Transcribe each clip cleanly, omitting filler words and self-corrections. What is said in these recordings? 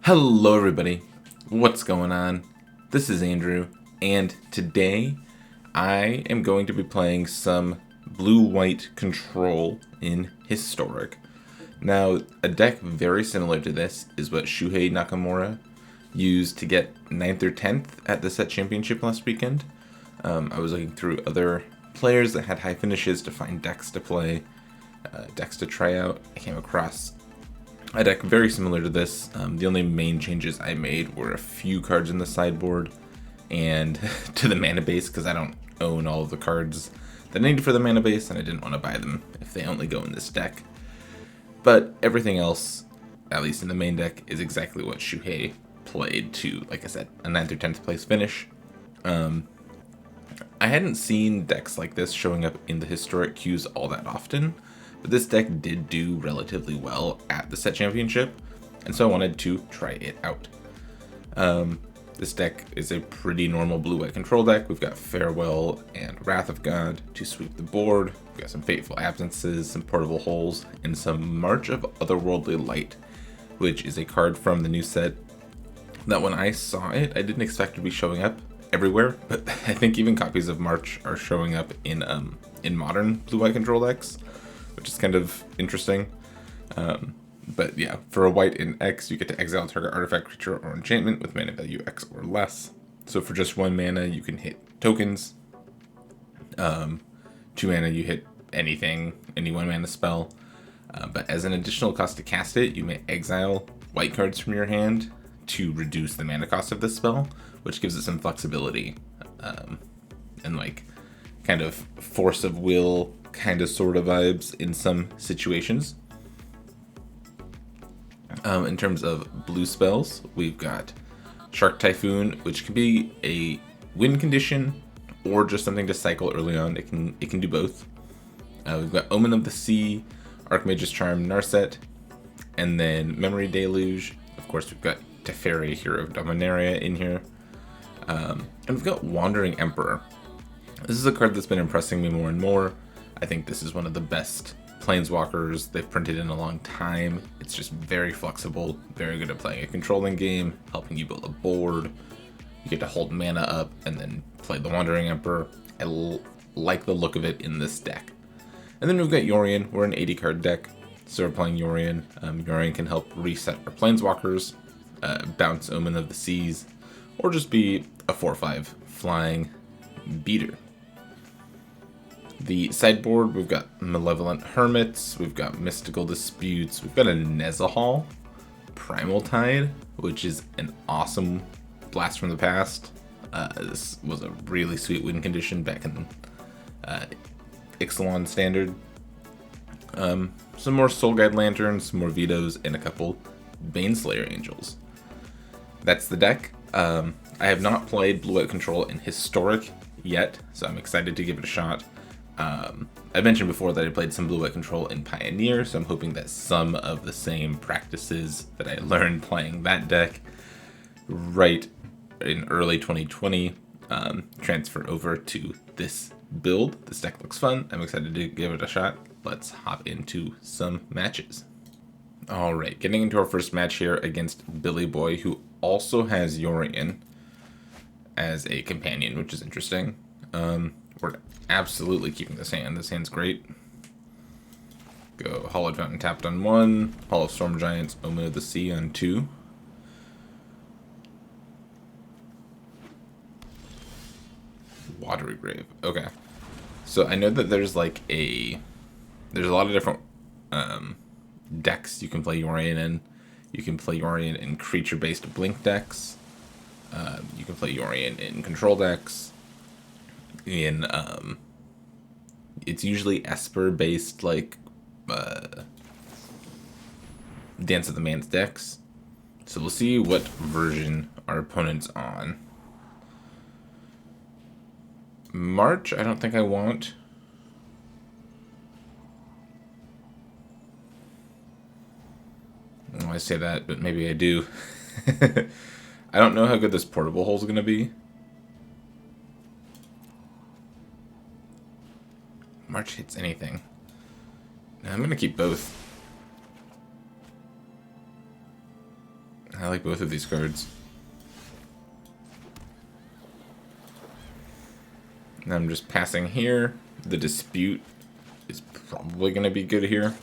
Hello everybody, what's going on? This is Andrew, and today I am going to be playing some blue-white control in Historic. Now, a deck very similar to this is what Shuhei Nakamura used to get 9th or 10th at the Set Championship last weekend. I was looking through other players that had high finishes to find decks to play, decks to try out. I came across a deck very similar to this. The only main changes I made were a few cards in the sideboard and to the mana base, because I don't own all of the cards that I needed for the mana base, and I didn't want to buy them if they only go in this deck. But everything else, at least in the main deck, is exactly what Shuhei played to, like I said, a 9th or 10th place finish. I hadn't seen decks like this showing up in the Historic queues all that often, but this deck did do relatively well at the Set Championship, and so I wanted to try it out. This deck is a pretty normal blue-white control deck. We've got Farewell and Wrath of God to sweep the board. We've got some Fateful Absences, some Portable Holes, and some March of Otherworldly Light, which is a card from the new set that when I saw it, I didn't expect to be showing up everywhere, but I think even copies of March are showing up in modern blue-white control decks, which is kind of interesting. But yeah, for a white in X, you get to exile target artifact, creature, or enchantment with mana value X or less. So for just 1 mana, you can hit tokens. 2 mana, you hit anything, any 1 mana spell. But as an additional cost to cast it, you may exile white cards from your hand to reduce the mana cost of this spell, which gives it some flexibility and like kind of force of will kind of sort of vibes in some situations. In terms of blue spells, we've got Shark Typhoon, which can be a win condition or just something to cycle early on. It can do both. We've got Omen of the Sea, Archmage's Charm, Narset, and then Memory Deluge. Of course, we've got Teferi, Hero of Dominaria in here. And we've got Wandering Emperor. This is a card that's been impressing me more and more. I think this is one of the best planeswalkers they've printed in a long time. It's just very flexible, very good at playing a controlling game, helping you build a board. You get to hold mana up and then play the Wandering Emperor. I like the look of it in this deck. And then we've got Yorion. We're an 80 card deck, so we're playing Yorion. Yorion can help reset our planeswalkers, bounce Omen of the Seas, or just be a 4/5 flying beater. The sideboard, we've got Malevolent Hermits, we've got Mystical Disputes, we've got a Nezahal, Primal Tide, which is an awesome blast from the past. This was a really sweet win condition back in Ixalan Standard. Some more Soul Guide Lanterns, some more Vetoes, and a couple Baneslayer Angels. That's the deck. I have not played Blue-White Control in Historic yet, so I'm excited to give it a shot. I mentioned before that I played some Blue-White Control in Pioneer, so I'm hoping that some of the same practices that I learned playing that deck right in early 2020 transfer over to this build. This deck looks fun. I'm excited to give it a shot. Let's hop into some matches. Alright, getting into our first match here against Billy Boy, who also has Yorion as a companion, which is interesting. We're absolutely keeping this hand. This hand's great. Go Hollowed Fountain tapped on 1, Hollow Storm Giants, Omen of the Sea on 2. Watery Grave. Okay. So I know that there's like there's a lot of different decks you can play Yorion in. You can play Yorion in creature-based blink decks. You can play Yorion in control decks. In it's usually Esper based, like Dance of the Man's decks. So we'll see what version our opponent's on. March, I don't think I want. I say that, but maybe I do. I don't know how good this portable hole is going to be. March hits anything. No, I'm going to keep both. I like both of these cards. And I'm just passing here. The Dispute is probably going to be good here.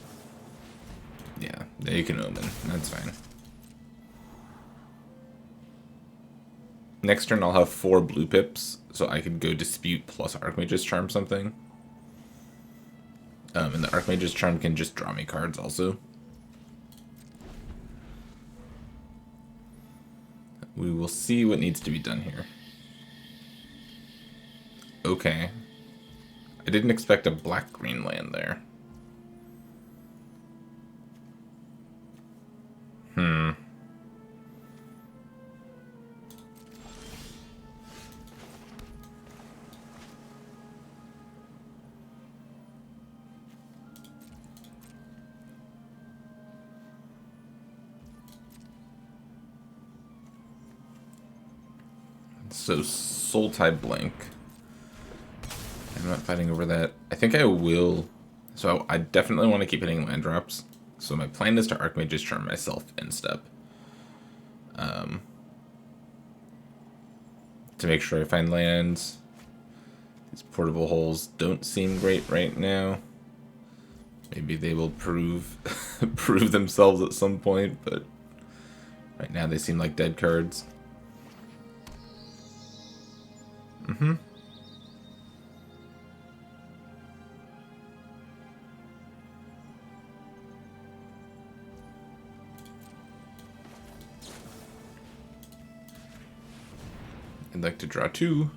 Yeah, they can Omen. That's fine. Next turn I'll have 4 blue pips, so I could go Dispute plus Archmage's Charm something. And the Archmage's Charm can just draw me cards also. We will see what needs to be done here. Okay. I didn't expect a black-green land there. So, Sultai blank. I'm not fighting over that. I think I will. So, I definitely want to keep hitting land drops. So, my plan is to Archmage's Charm myself in step. To make sure I find lands. These portable holes don't seem great right now. Maybe they will prove themselves at some point, but right now they seem like dead cards. I'd like to draw 2.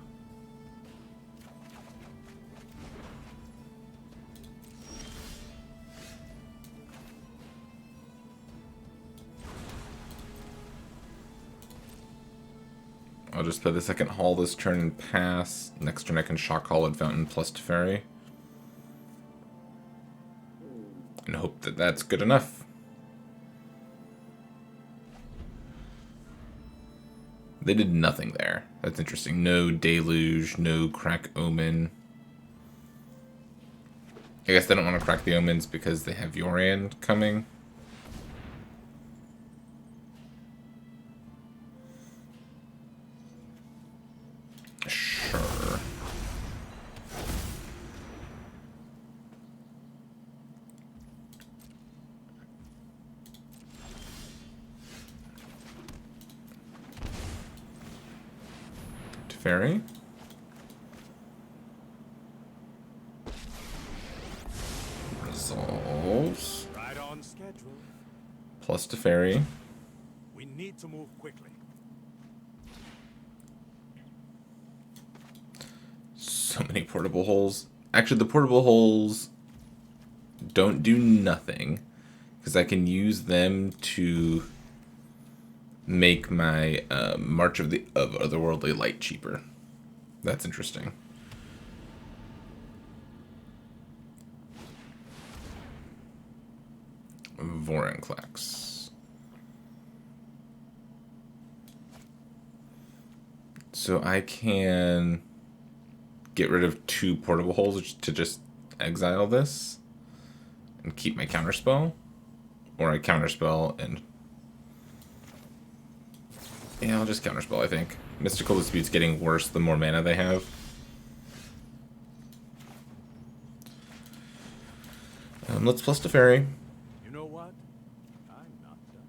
I'll just play the second Hall this turn and pass. Next turn I can Shock Hollowed Fountain plus Teferi. And hope that that's good enough. They did nothing there. That's interesting. No Deluge, no Crack Omen. I guess they don't want to crack the Omens because they have Yorion coming. Sure. Teferi. Resolves. Right on schedule. Plus Teferi. We need to move quickly. So many portable holes. Actually, the portable holes don't do nothing because I can use them to make my March of Otherworldly Light cheaper. That's interesting. Vorinclex. So I can get rid of 2 portable holes to just exile this and keep my counterspell, or I counterspell and yeah, I'll just counterspell. I think Mystical Dispute's getting worse the more mana they have. Let's plus Teferi. You know what? I'm not done.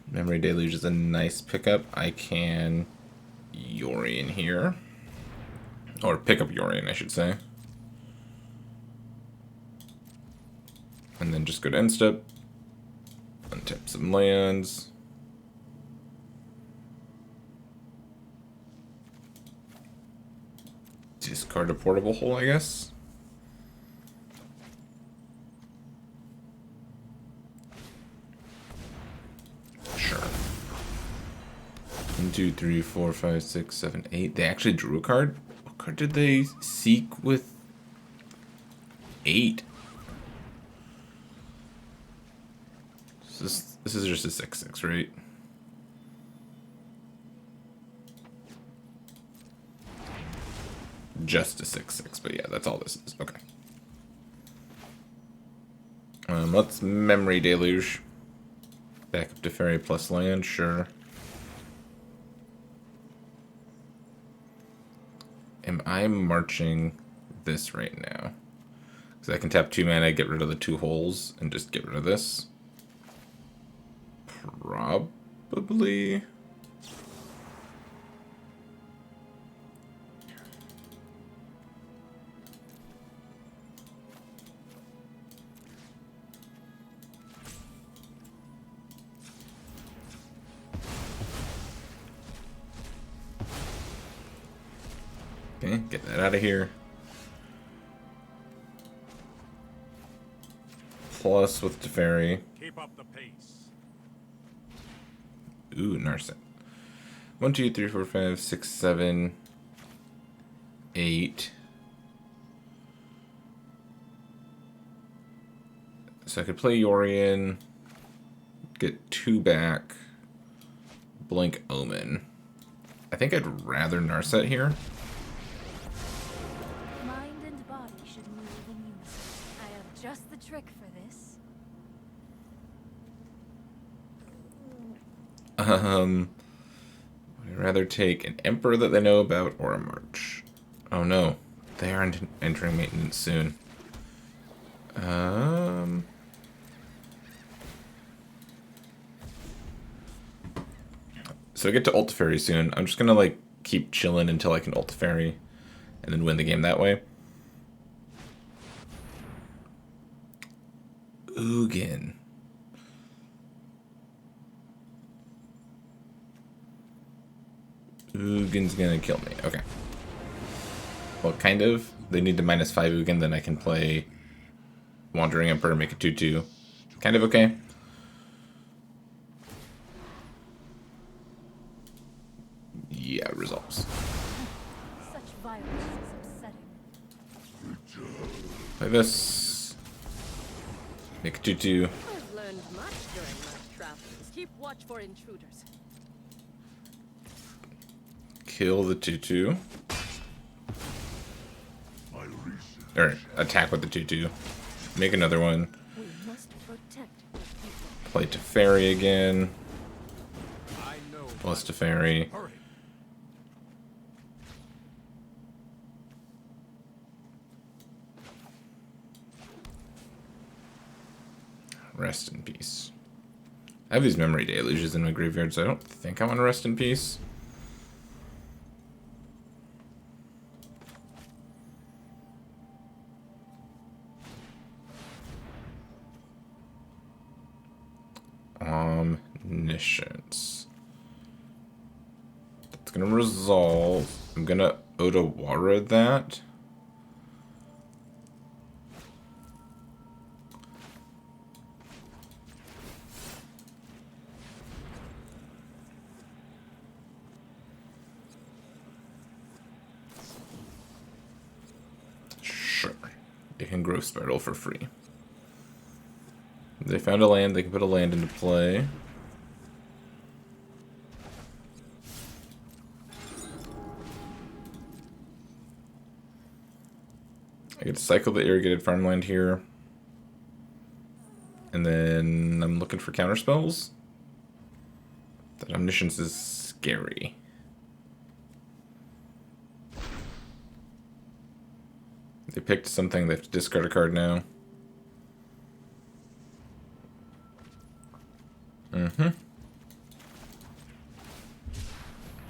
Memory Deluge is a nice pickup. I can Yorion here. Or pick up Yorion, I should say. And then just go to end step. Untap some lands. Discard a portable hole, I guess. Sure. 1, 2, 3, 4, 5, 6, 7, 8. They actually drew a card? What card did they seek with 8? So this is just a 6/6, right? Just a 6/6, but yeah, that's all this is. Okay. Let's Memory Deluge. Back up to Fairy plus land, sure. Am I marching this right now? Because I can tap 2 mana, get rid of the 2 holes, and just get rid of this. Probably. Okay, get that out of here. Plus with Teferi. Keep up the pace. Ooh, Narset. 1, 2, 3, 4, 5, 6, 7, 8. So I could play Yorion, get 2 back, blink Omen. I think I'd rather Narset here. Mind and body should move in unison. I have just the trick for this. I'd rather take an Emperor that they know about or a March. Oh no, they are entering maintenance soon. So I get to ult Teferi soon. I'm just gonna like keep chilling until I can ult Teferi and then win the game that way. Ugin. Ugin's gonna kill me. Okay. Well, kind of. They need to -5 Ugin, then I can play Wandering Emperor, make a 2/2. Kind of okay. Yeah, results. Such violence is upsetting. Play this. Make a 2/2. I've learned much during my travels. Keep watch for intruders. Kill the 2/2. Or attack with the 2/2. Make another one. We must protect the people. Play Teferi again. I know. Plus Teferi. Hurry. Rest in peace. I have these memory deluges in my graveyard, so I don't think I want to rest in peace. Omniscience. That's gonna resolve. I'm gonna Odawara that. Sure. They can grow Spiral for free. They found a land, they can put a land into play. I get to cycle the irrigated farmland here. And then I'm looking for counterspells. That Omniscience is scary. They picked something, they have to discard a card now.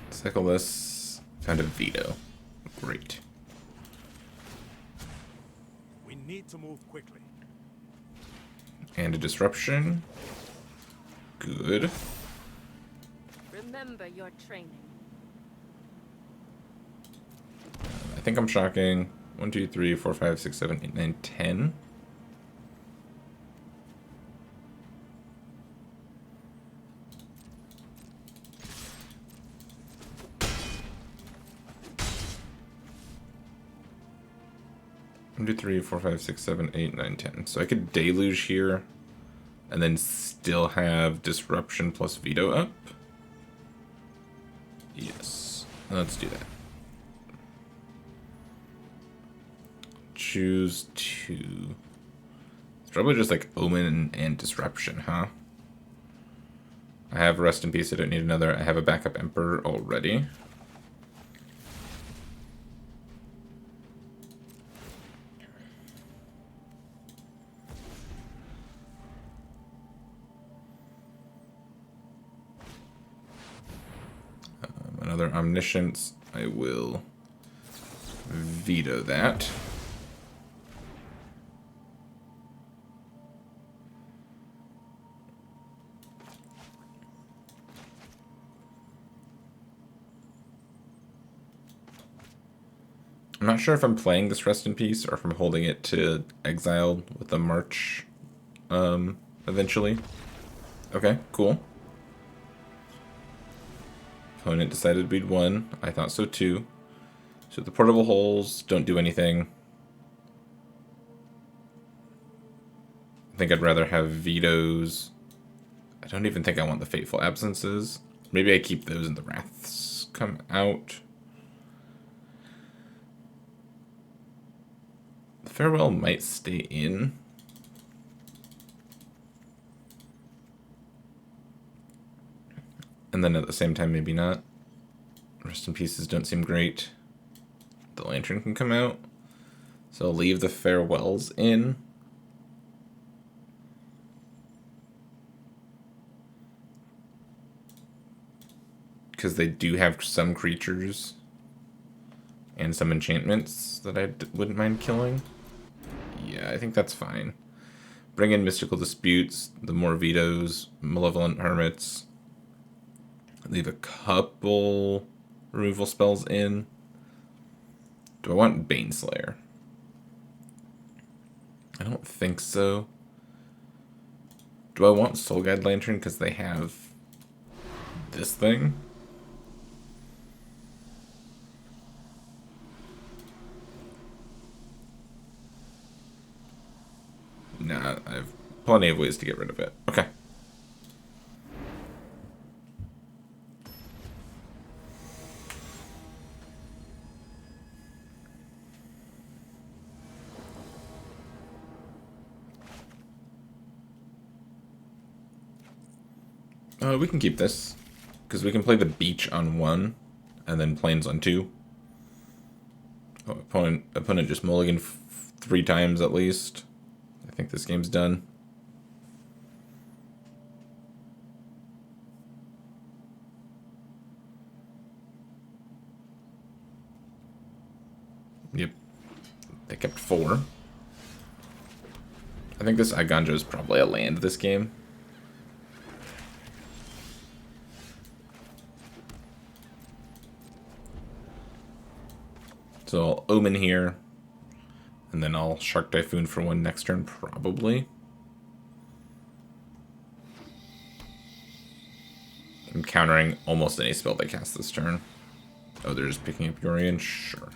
Cycle this. Found a veto. Great. We need to move quickly. And a disruption. Good. Remember your training. I think I'm shocking. 1, 2, 3, 4, 5, 6, 7, 8, 9, 10. One, 2, 3, 4, 5, 6, 7, 8, 9, 10. So I could deluge here and then still have disruption plus veto up. Yes. Let's do that. Choose 2. It's probably just like Omen and Disruption, huh? I have Rest in Peace, I don't need another. I have a backup Emperor already. another Omniscience. I will veto that. I'm not sure if I'm playing this Rest in Peace or if I'm holding it to Exiled with the March eventually. Okay, cool. Opponent decided we'd won. I thought so too. So the portable holes don't do anything. I think I'd rather have vetoes. I don't even think I want the Fateful Absences. Maybe I keep those and the Wraths come out. The Farewell might stay in. And then at the same time, maybe not. Rest in Pieces don't seem great. The Lantern can come out. So I'll leave the Farewells in. Because they do have some creatures and some enchantments that I wouldn't mind killing. Yeah, I think that's fine. Bring in Mystical Disputes, the more vetoes, Malevolent Hermits. Leave a couple removal spells in. Do I want Baneslayer? I don't think so. Do I want Soul Guide Lantern because they have this thing? Nah, I have plenty of ways to get rid of it. Okay. We can keep this, because we can play the beach on 1, and then plains on 2. Oh, opponent just mulligan 3 times at least. I think this game's done. Yep. They kept 4. I think this Iganjo is probably a land this game. So I'll Omen here, and then I'll Shark Typhoon for 1 next turn, probably. I'm countering almost any spell they cast this turn. Oh, they're just picking up Yorion? Sure.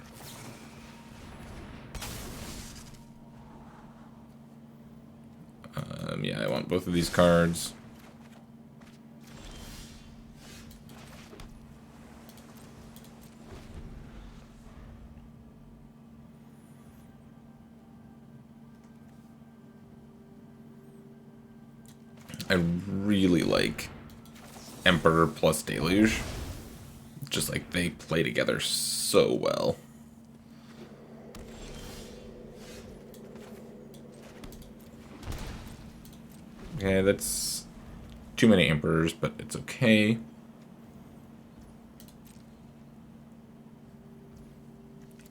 Yeah, I want both of these cards. I really like Emperor plus Deluge. Just like they play together so well. Okay, that's too many Emperors, but it's okay.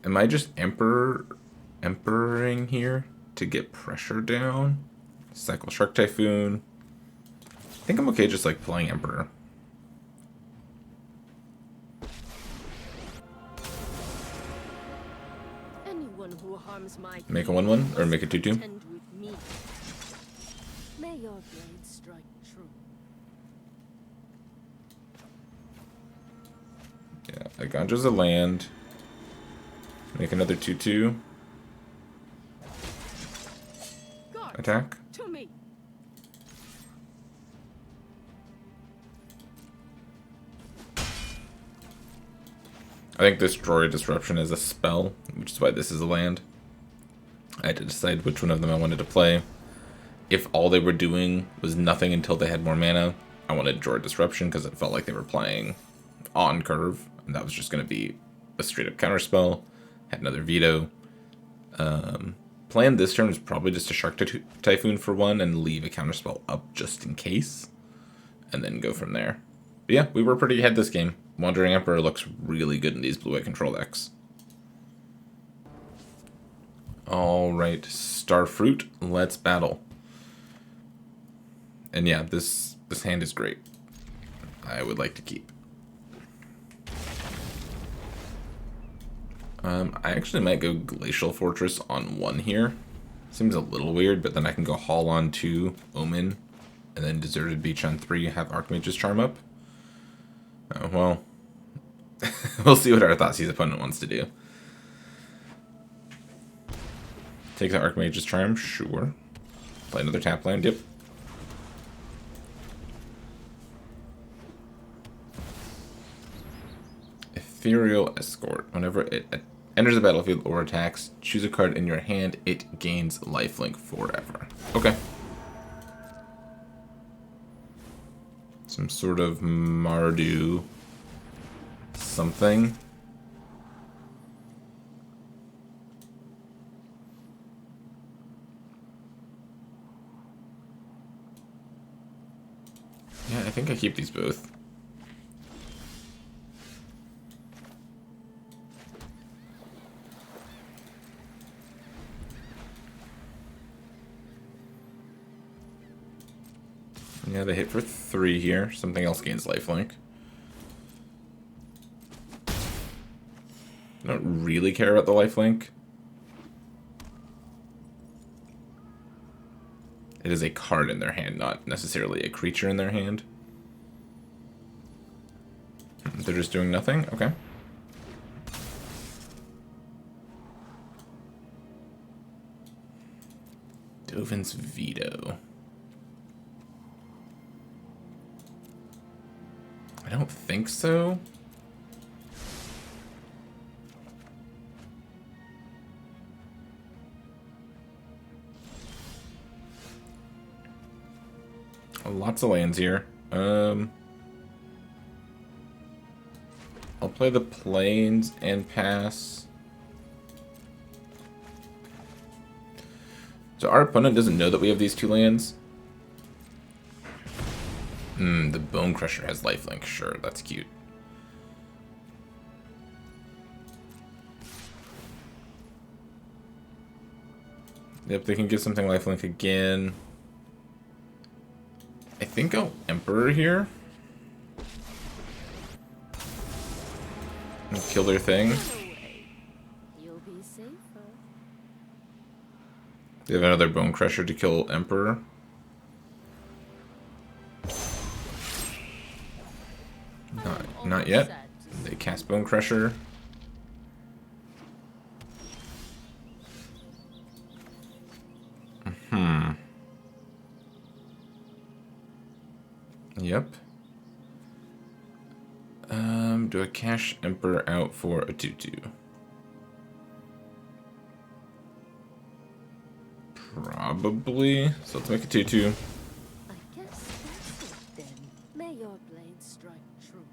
Am I just Emperoring here to get pressure down? Cycle Shark Typhoon. I think I'm okay just like playing Emperor. Anyone who harms my Make a 1/1 or make a 2/2. contend with me. May your blade strike true. Yeah, Iganjo's a land. Make another 2/2. Guard, Attack. to me. I think Destroy Disruption is a spell, which is why this is a land. I had to decide which one of them I wanted to play. If all they were doing was nothing until they had more mana, I wanted Draw Disruption because it felt like they were playing on curve, and that was just going to be a straight up counterspell. Had another veto. Plan this turn is probably just a Shark Typhoon for 1 and leave a counterspell up just in case, and then go from there. But yeah, we were pretty ahead this game. Wandering Emperor looks really good in these blue-white control decks. Alright, Starfruit, let's battle. And yeah, this hand is great. I would like to keep. I actually might go Glacial Fortress on 1 here. Seems a little weird, but then I can go Haul on 2, Omen, and then Deserted Beach on 3, have Archmage's Charm up. Oh, well. We'll see what our Thoughtseize opponent wants to do. Take the Archmage's Charm, sure. Play another tap land, yep. Ethereal Escort. Whenever it enters the battlefield or attacks, choose a card in your hand, it gains lifelink forever. Okay. Some sort of Mardu something. Yeah, I think I keep these both. Yeah, they hit for 3 here. Something else gains lifelink. I don't really care about the lifelink. It is a card in their hand, not necessarily a creature in their hand. They're just doing nothing? Okay. Dovin's Veto. I don't think so. Lots of lands here. I'll play the plains and pass. So our opponent doesn't know that we have these 2 lands. The Bone Crusher has lifelink. Sure, that's cute. Yep, they can give something lifelink again. I think I'll Emperor here. And kill their thing. You'll be safer. They have another Bone Crusher to kill Emperor. Not yet. They cast Bone Crusher. Yep. Do I cash Emperor out for a 2/2? Probably. So let's make a 2/2. I guess that's it then. May your blade strike true.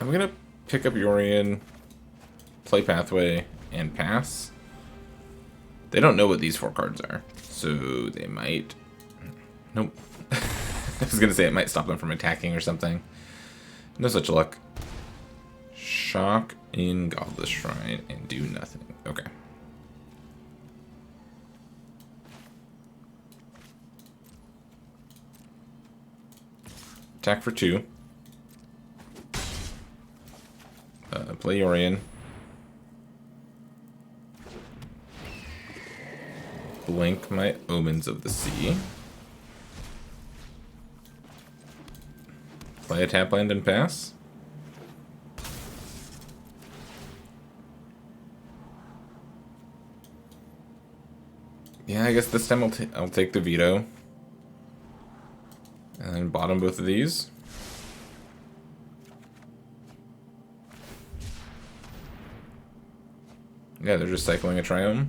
I'm gonna pick up Yorion, play Pathway, and pass. They don't know what these 4 cards are, so they might... Nope. I was gonna say it might stop them from attacking or something. No such luck. Shock in Godless Shrine and do nothing. Okay. Attack for 2. Play Yorion. Blink my Omens of the Sea. Play a tap land and pass. Yeah, I guess this time I'll take the veto. And then bottom both of these. Yeah, they're just cycling a Triome.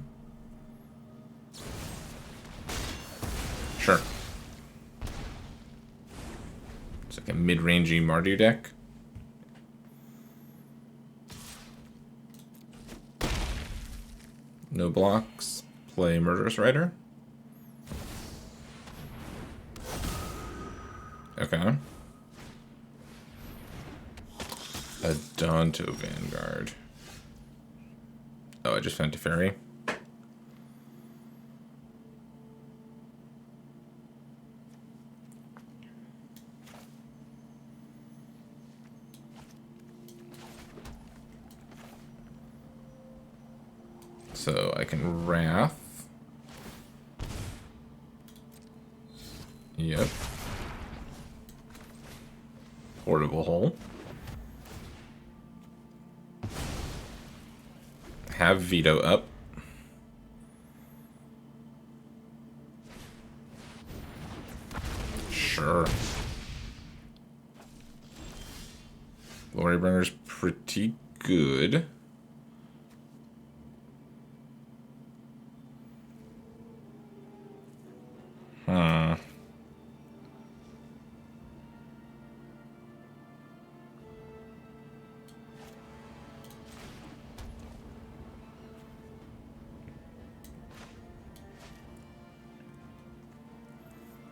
Sure. It's like a mid-rangey Mardu deck. No blocks. Play Murderous Rider. Okay. A Danto Vanguard. Oh, I just found Teferi. So I can Wrath. Yep. Portable Hole. Have Veto up. Sure. Glorybringer's pretty good. Huh.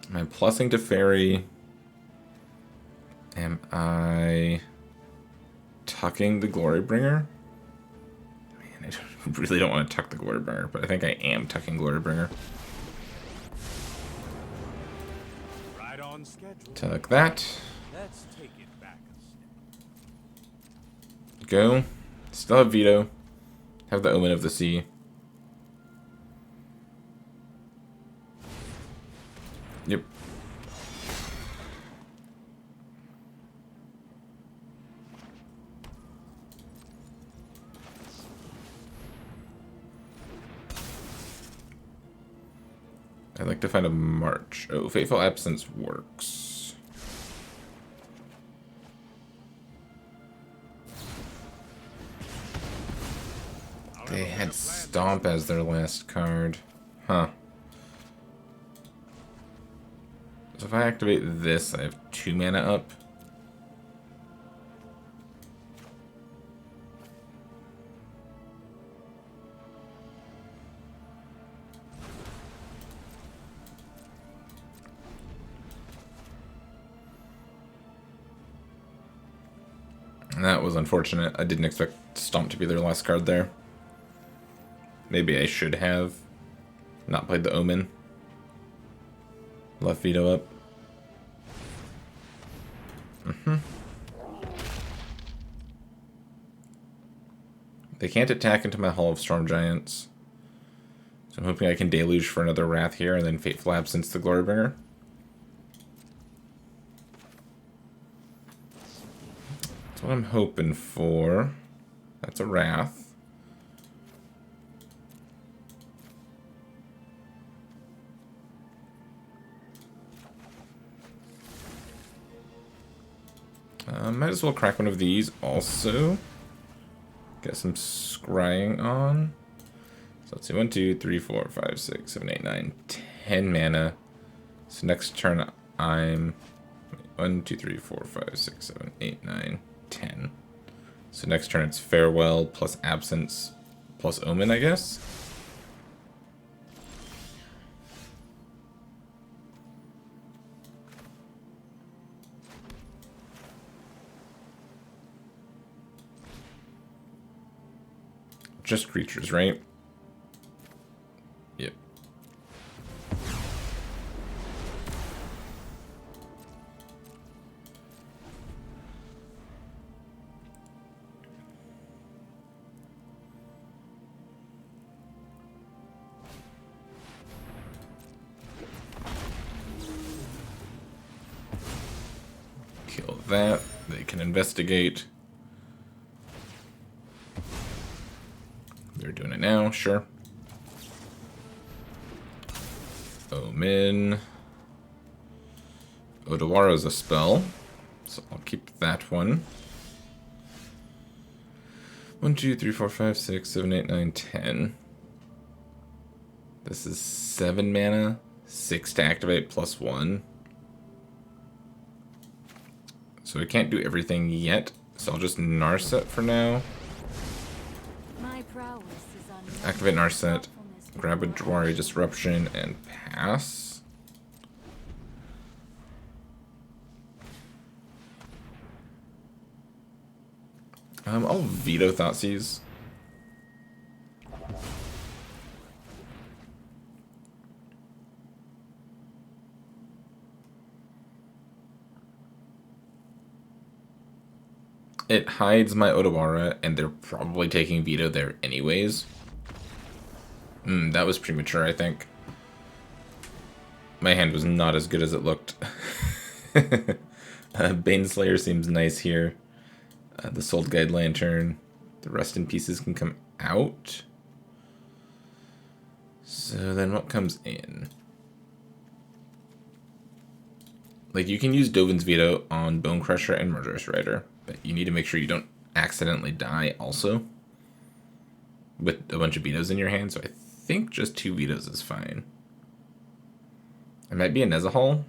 Am I plussing to Fairy? Am I tucking the Glorybringer? Man, I really don't want to tuck the Glorybringer, but I think I am tucking Glorybringer. Right on schedule. Tuck that. Let's take it back a step. Go. Still have Veto. Have the Omen of the Sea. Yep. I'd like to find a March. Oh, Fateful Absence works. They had Stomp as their last card. Huh. So if I activate this, I have 2 mana up. And that was unfortunate. I didn't expect Stomp to be their last card there. Maybe I should have not played the Omen. Left Veto up. They can't attack into my Hall of Storm Giants. So I'm hoping I can Deluge for another Wrath here and then Fateful Absence the Glorybringer. That's what I'm hoping for. That's a Wrath. Might as well crack one of these also. Get some scrying on. So let's see, 1, 2, 3, 4, 5, 6, 7, 8, 9, 10 mana. So next turn I'm 1, 2, 3, 4, 5, 6, 7, 8, 9, 10. So next turn it's Farewell plus Absence plus Omen, I guess. Just creatures, right? Yep. Kill that. They can investigate. They're doing it now, sure. Omen. Odawara's a spell, so I'll keep that one. 1, 2, 3, 4, 5, 6, 7, 8, 9, 10. This is 7 mana, 6 to activate plus 1. So I can't do everything yet, so I'll just Narset for now. Activate Narset, grab a Dwari Disruption, and pass. I'll veto Thoughtseize. It hides my Odawara, and they're probably taking veto there anyways. That was premature, I think. My hand was not as good as it looked. Baneslayer seems nice here. The Soul Guide Lantern. The Rust in Pieces can come out. So then what comes in? Like, you can use Dovin's Veto on Bone Crusher and Murderous Rider, but you need to make sure you don't accidentally die also with a bunch of vetoes in your hand, so I think just 2 vetoes is fine. It might be a Nezahal.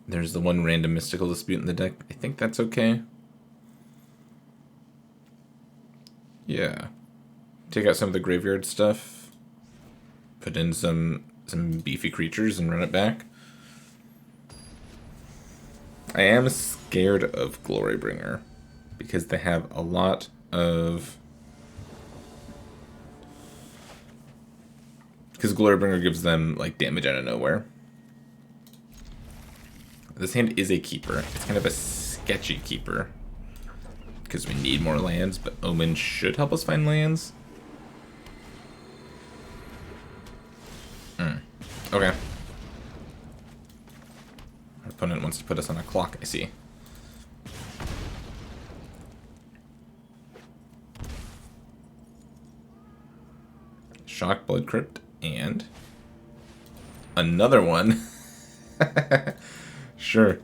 There's the one random Mystical Dispute in the deck. I think that's okay. Yeah. Take out some of the graveyard stuff. Put in some beefy creatures and run it back. I am scared of Glorybringer because they have a lot of... Because Glorybringer gives them like damage out of nowhere. This hand is a keeper. It's kind of a sketchy keeper because we need more lands, but Omen should help us find lands. Okay. Our opponent wants to put us on a clock, I see. Shock, Blood Crypt, and another one. Sure.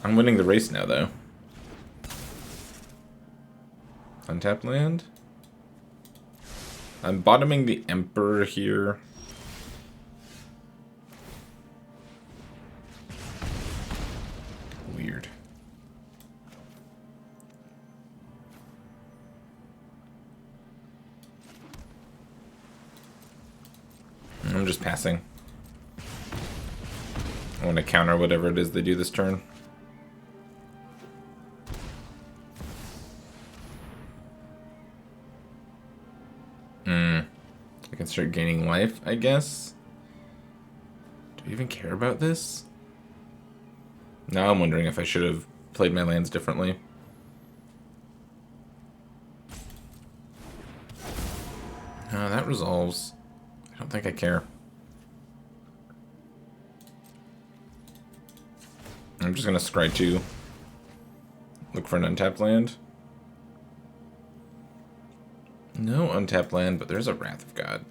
I'm winning the race now, though. Untapped land. I'm bottoming the Emperor here. Weird. I'm just passing. I want to counter whatever it is they do this turn. I can start gaining life, I guess. Do I even care about this? Now I'm wondering if I should have played my lands differently. That resolves. I don't think I care. I'm just going to scry 2. Look for an untapped land. No untapped land, but there's a Wrath of God.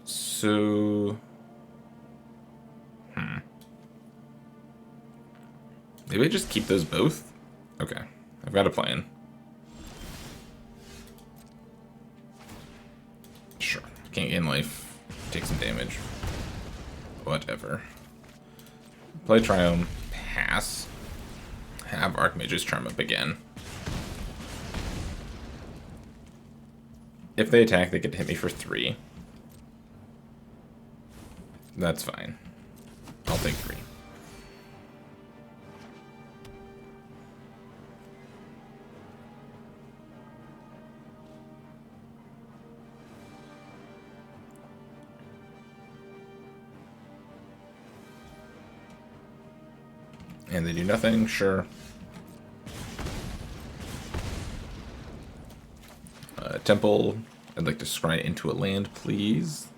So... Maybe I just keep those both? Okay, I've got a plan. Sure, can't gain life. Take some damage. Whatever. Play Triome, pass. Have Archmage's Charm up again. If they attack, they get to hit me for 3. That's fine. I'll take 3. And they do nothing, sure. Temple, I'd like to scry into a land, please.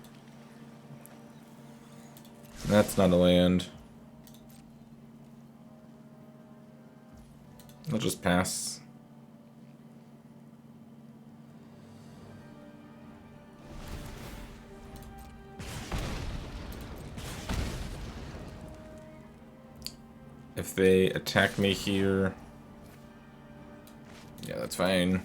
That's not a land. I'll just pass. If they attack me here, yeah, that's fine.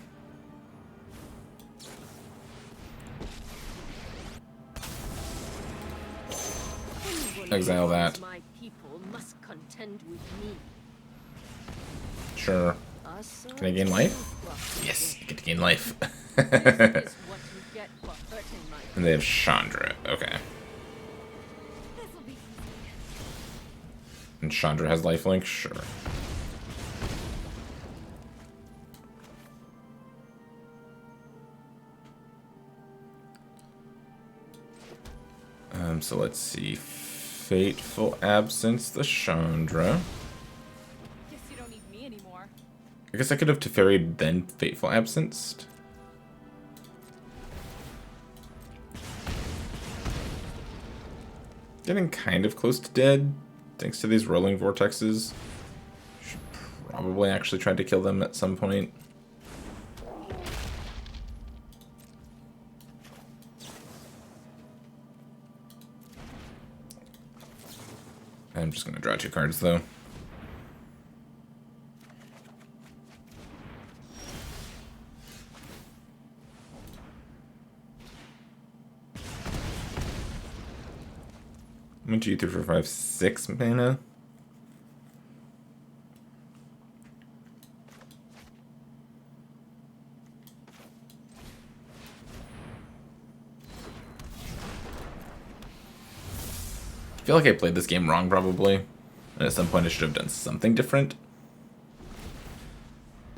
Exile that. My people must contend with me. Sure. I Can I gain life? Yes, I get to gain life. This is what you get for hurting my And they have Chandra. Okay. This'll be easy. And Chandra has lifelink? Sure. So let's see. Fateful Absence, the Chandra. Guess you don't need me anymore. I guess I could have Teferi'd then Fateful Absenced. Getting kind of close to dead, thanks to these rolling vortexes. Should probably actually try to kill them at some point. I'm just gonna draw 2 cards though. I'm going 2, 3, 4, 5, 6 mana. I feel like I played this game wrong probably. And at some point I should have done something different.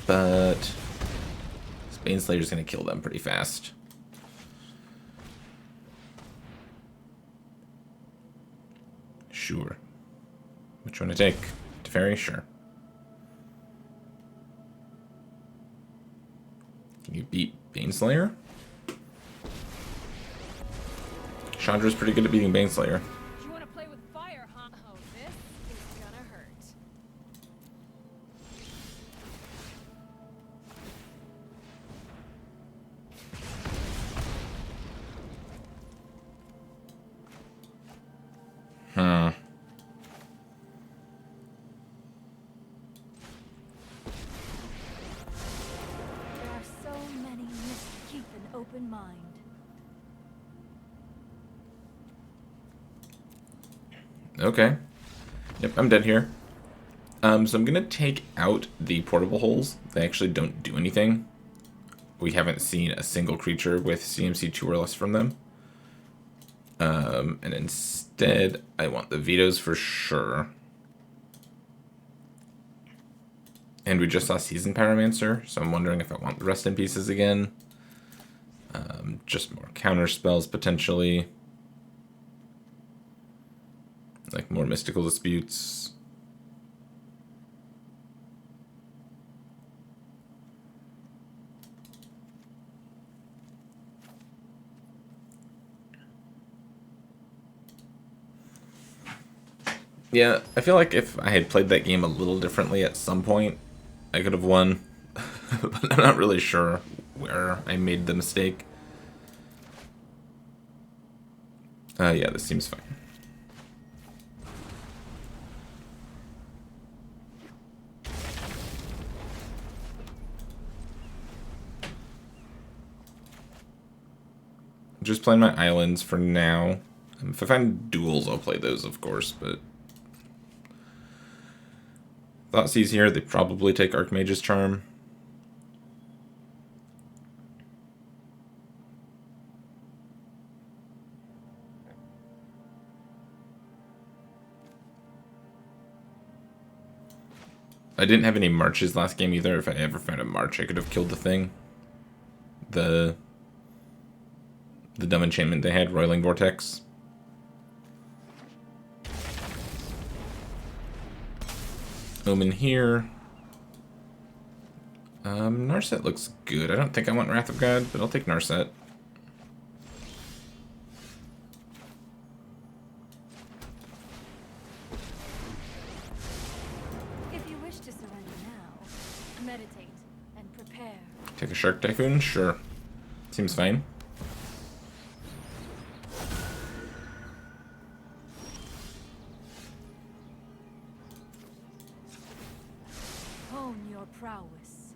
But Baneslayer's going to kill them pretty fast. Sure. Which one to take? Teferi? Sure. Can you beat Baneslayer? Chandra's pretty good at beating Baneslayer. You want to play with fire, huh? Oh, this is gonna hurt. Hmm. There are so many myths to keep an open mind. Okay. Yep, I'm dead here. So I'm gonna take out the portable holes. They actually don't do anything. We haven't seen a single creature with CMC 2 or less from them. And instead, I want the vetoes for sure. And we just saw Seasoned Pyromancer, so I'm wondering if I want the Rest in Pieces again. Just more counter spells, potentially. Like more Mystical Disputes. Yeah, I feel like if I had played that game a little differently at some point, I could have won. But I'm not really sure where I made the mistake. Yeah, this seems fine. Just playing my islands for now. If I find duels, I'll play those, of course, but Thoughtseize here, they probably take Archmage's Charm. I didn't have any marches last game either. If I ever found a march, I could have killed the thing. The dumb enchantment they had, Roiling Vortex. Omen here. Narset looks good. I don't think I want Wrath of God, but I'll take Narset. If you wish to surrender now, meditate and prepare. Take a Shark Typhoon? Sure. Seems fine. Hone your prowess.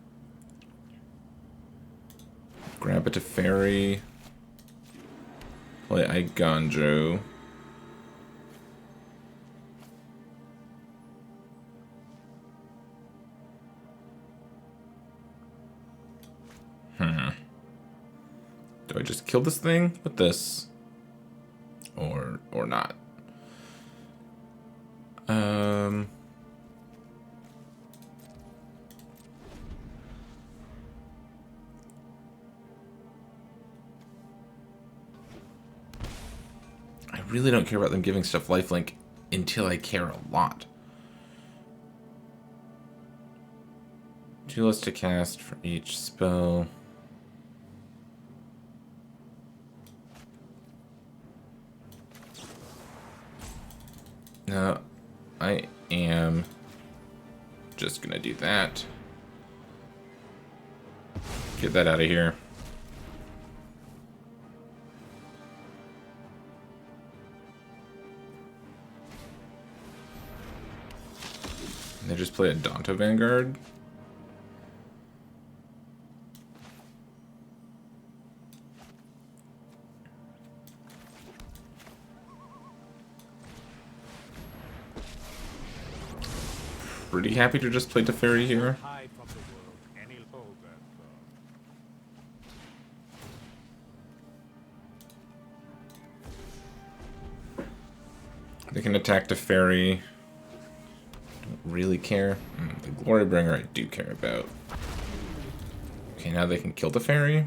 Grab a Teferi. Play Iganjo. Do I just kill this thing with this? Or not? I really don't care about them giving stuff lifelink until I care a lot. 2 less to cast for each spell. No, I am just gonna do that. Get that out of here. And they just play a Danto Vanguard. Pretty happy to just play Teferi here. Hide from the world any longer. They can attack Teferi. Don't really care. The Glorybringer I do care about. Okay, now they can kill Teferi.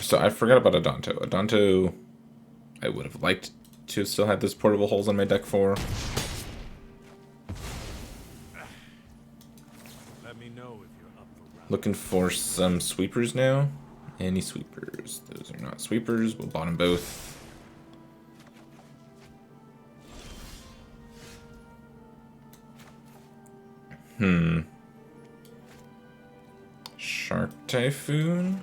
So I forgot about Adanto. Adanto, I would have liked to have still had this portable holes on my deck for. Let me know if you're up for round. Looking for some sweepers now. Any sweepers? Those are not sweepers. We'll bottom both. Shark Typhoon?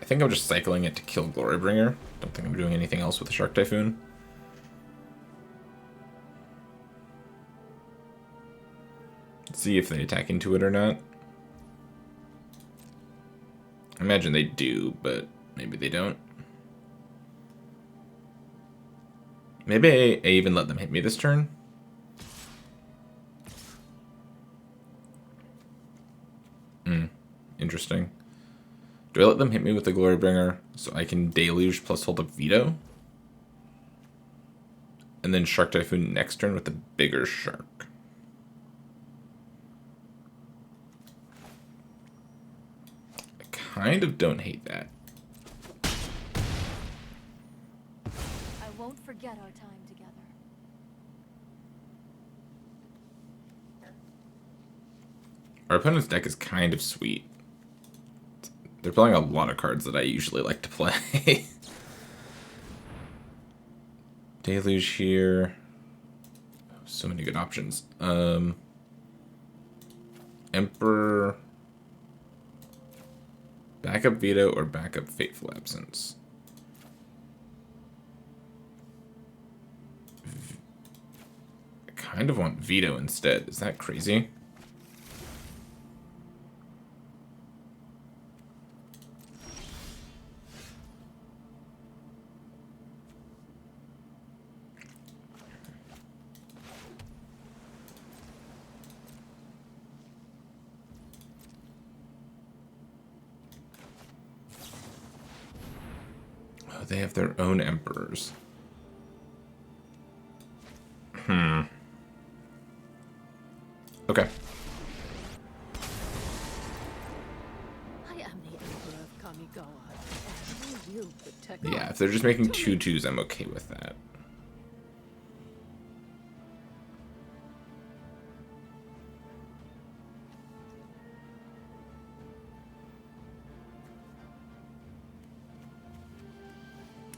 I think I'm just cycling it to kill Glorybringer. Don't think I'm doing anything else with the Shark Typhoon. Let's see if they attack into it or not. I imagine they do, but maybe they don't. Maybe I even let them hit me this turn. Interesting. Do I let them hit me with the Glorybringer so I can Deluge plus hold a Veto? And then Shark Typhoon next turn with the bigger shark. I kind of don't hate that. I won't forget our time together. Our opponent's deck is kind of sweet. They're playing a lot of cards that I usually like to play. Deluge here. So many good options. Emperor. Backup Veto or backup Fateful Absence. I kind of want Veto instead. Is that crazy? They have their own emperors. Okay. I am the Emperor of Kamigawa, and I will protect. Yeah, if they're just making 2/2s, I'm okay with that.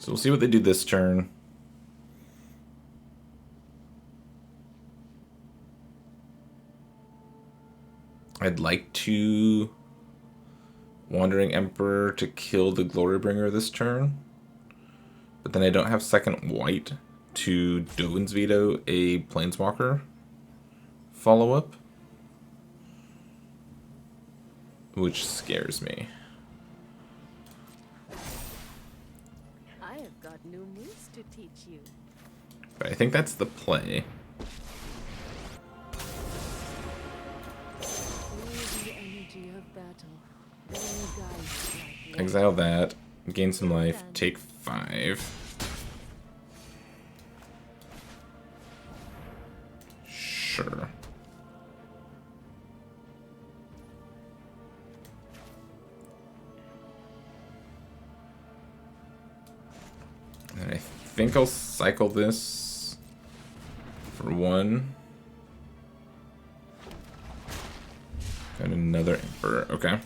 So we'll see what they do this turn. I'd like to Wandering Emperor to kill the Glorybringer this turn. But then I don't have second white to Dovin's Veto a Planeswalker follow-up. Which scares me. I have got new moves to teach you. But I think that's the play. Feel the energy of battle. Then guide like Exile that. Gain some life. Take 5. Sure. And I think I'll cycle this for 1. Got another Emperor. Okay.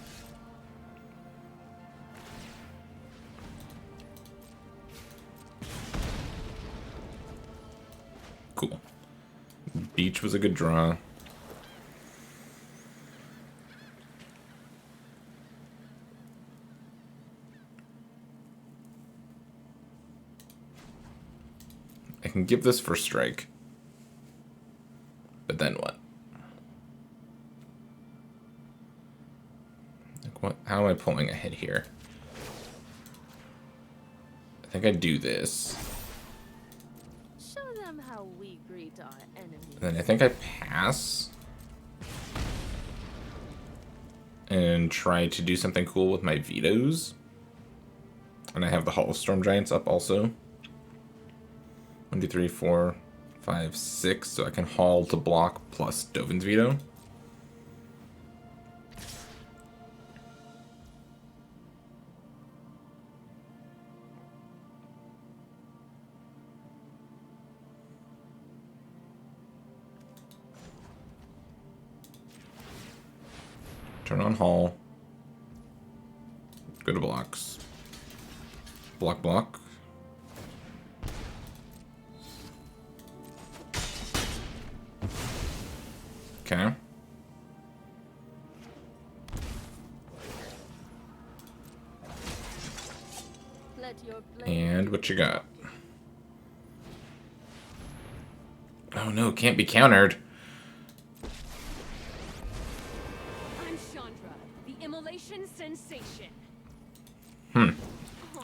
Cool. Beach was a good draw. I can give this first strike. But then what? Like what? How am I pulling ahead here? I think I do this. show them how we greet our enemies. And then I think I pass. And try to do something cool with my vetoes. And I have the Hall of Storm Giants up also. 1, 2, 3, 4, 5, 6. So I can haul to block plus Dovin's veto. Turn on haul. Go to blocks. Block, block. Okay. Let your blade And what you got? Oh no, can't be countered. I'm Chandra, the immolation sensation.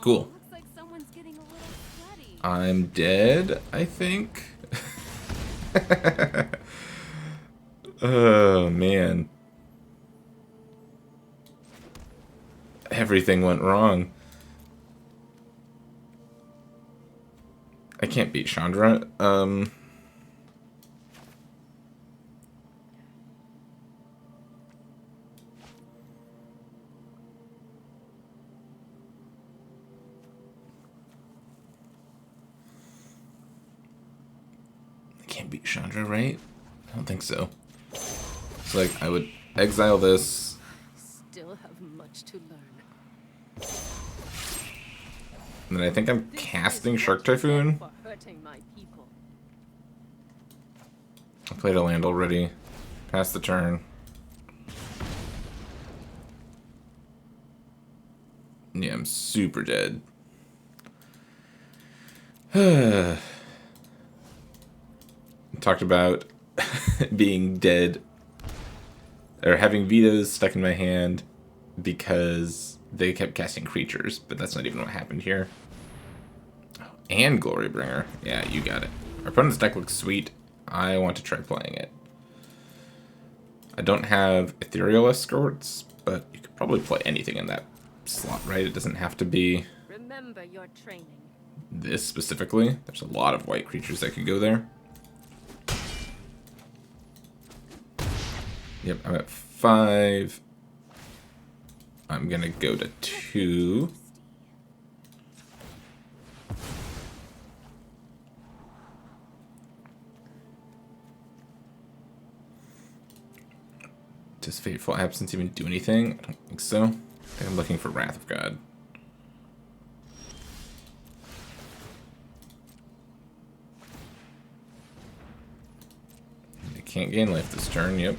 Cool. Looks like someone's getting a little sweaty. I'm dead, I think. Oh man. Everything went wrong. I can't beat Chandra. I can't beat Chandra, right? I don't think so. It's like I would exile this. still have much to learn. And then I think I'm This casting is Shark what you get Typhoon. for hurting my people. I played a land already. Pass the turn. Yeah, I'm super dead. Talked about being dead or having vetoes stuck in my hand because they kept casting creatures, but that's not even what happened here. Oh, and Glorybringer. Yeah, you got it. Our opponent's deck looks sweet. I want to try playing it. I don't have Ethereal Escorts, but you could probably play anything in that slot, right? It doesn't have to be Remember your training. this specifically. There's a lot of white creatures that could go there. Yep, I'm at 5. I'm gonna go to 2. Does Fateful Absence even do anything? I don't think so. I think I'm looking for Wrath of God. They can't gain life this turn, yep.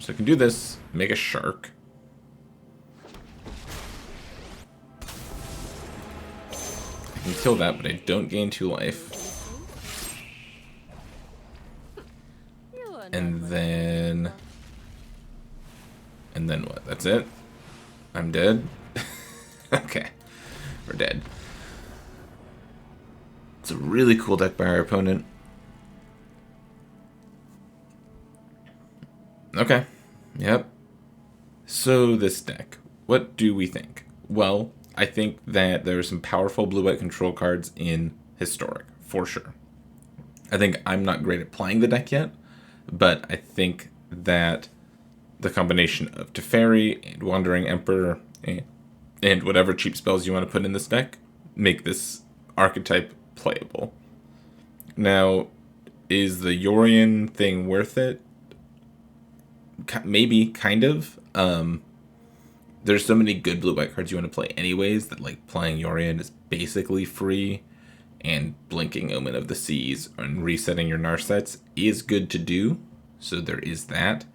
So I can do this, make a shark. I can kill that, but I don't gain 2 life. And then what? That's it? I'm dead? Okay. We're dead. It's a really cool deck by our opponent. Okay. Yep. So this deck, what do we think? Well, I think that there are some powerful blue-white control cards in Historic, for sure. I think I'm not great at playing the deck yet, but I think that the combination of Teferi and Wandering Emperor and whatever cheap spells you want to put in this deck make this archetype playable. Now, is the Yorion thing worth it? Maybe, kind of. There's so many good blue-white cards you want to play anyways that like playing Yorion is basically free, and blinking Omen of the Seas and resetting your Narsets is good to do, so there is that.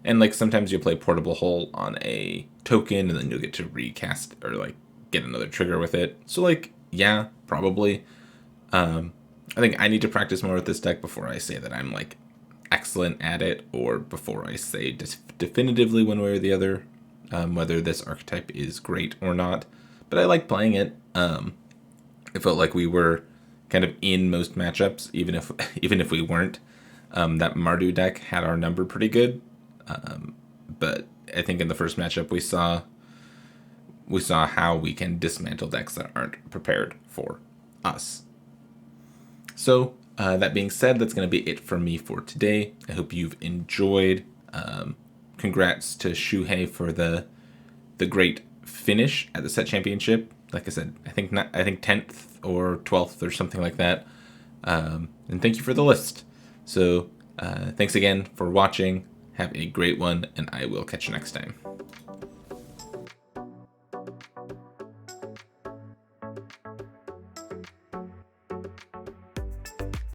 And like sometimes you play Portable Hole on a token and then you'll get to recast or like get another trigger with it. So like, yeah, probably. I think I need to practice more with this deck before I say that I'm like excellent at it, or before I say definitively one way or the other whether this archetype is great or not. But I like playing it. It felt like we were kind of in most matchups, even if we weren't. That Mardu deck had our number pretty good. But I think in the first matchup we saw how we can dismantle decks that aren't prepared for us. So that being said, that's going to be it for me for today. I hope you've enjoyed. Congrats to Shuhei for the great finish at the Set Championship. Like I said, I think 10th or 12th or something like that. And thank you for the list. So thanks again for watching. Have a great one, and I will catch you next time.